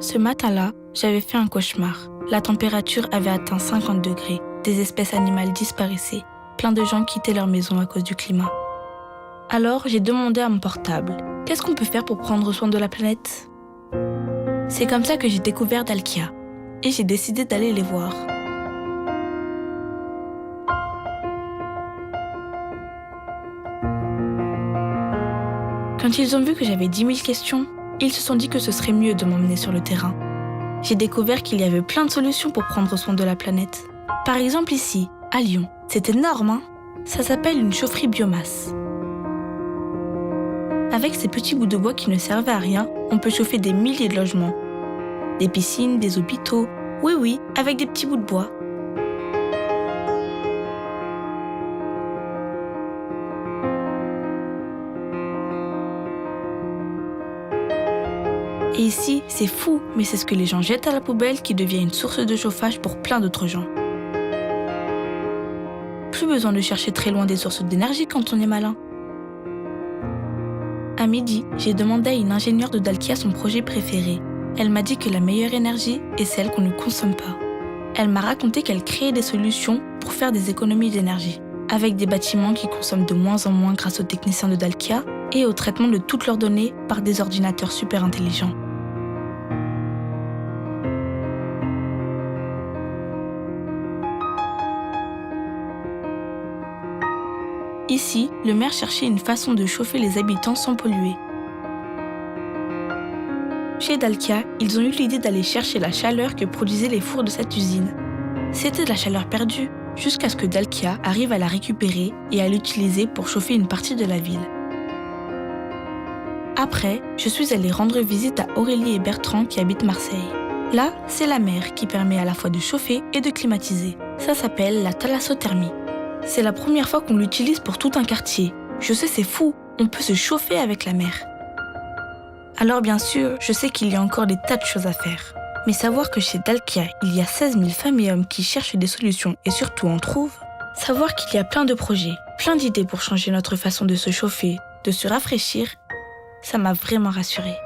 Ce matin-là, j'avais fait un cauchemar. La température avait atteint 50 degrés, des espèces animales disparaissaient, plein de gens quittaient leur maison à cause du climat. Alors, j'ai demandé à mon portable, qu'est-ce qu'on peut faire pour prendre soin de la planète ? C'est comme ça que j'ai découvert Dalkia, et j'ai décidé d'aller les voir. Quand ils ont vu que j'avais 10 000 questions, ils se sont dit que ce serait mieux de m'emmener sur le terrain. J'ai découvert qu'il y avait plein de solutions pour prendre soin de la planète. Par exemple ici, à Lyon. C'est énorme, hein ? Ça s'appelle une chaufferie biomasse. Avec ces petits bouts de bois qui ne servaient à rien, on peut chauffer des milliers de logements. Des piscines, des hôpitaux. Oui, avec des petits bouts de bois. Et ici, c'est fou, mais c'est ce que les gens jettent à la poubelle qui devient une source de chauffage pour plein d'autres gens. Plus besoin de chercher très loin des sources d'énergie quand on est malin. À midi, j'ai demandé à une ingénieure de Dalkia son projet préféré. Elle m'a dit que la meilleure énergie est celle qu'on ne consomme pas. Elle m'a raconté qu'elle créait des solutions pour faire des économies d'énergie, avec des bâtiments qui consomment de moins en moins grâce aux techniciens de Dalkia et au traitement de toutes leurs données par des ordinateurs super intelligents. Ici, le maire cherchait une façon de chauffer les habitants sans polluer. Chez Dalkia, ils ont eu l'idée d'aller chercher la chaleur que produisaient les fours de cette usine. C'était de la chaleur perdue, jusqu'à ce que Dalkia arrive à la récupérer et à l'utiliser pour chauffer une partie de la ville. Après, je suis allée rendre visite à Aurélie et Bertrand qui habitent Marseille. Là, c'est la mer qui permet à la fois de chauffer et de climatiser. Ça s'appelle la thalassothermie. C'est la première fois qu'on l'utilise pour tout un quartier. Je sais, c'est fou, on peut se chauffer avec la mer. Alors bien sûr, je sais qu'il y a encore des tas de choses à faire. Mais savoir que chez Dalkia, il y a 16 000 femmes et hommes qui cherchent des solutions et surtout en trouvent, savoir qu'il y a plein de projets, plein d'idées pour changer notre façon de se chauffer, de se rafraîchir, ça m'a vraiment rassurée.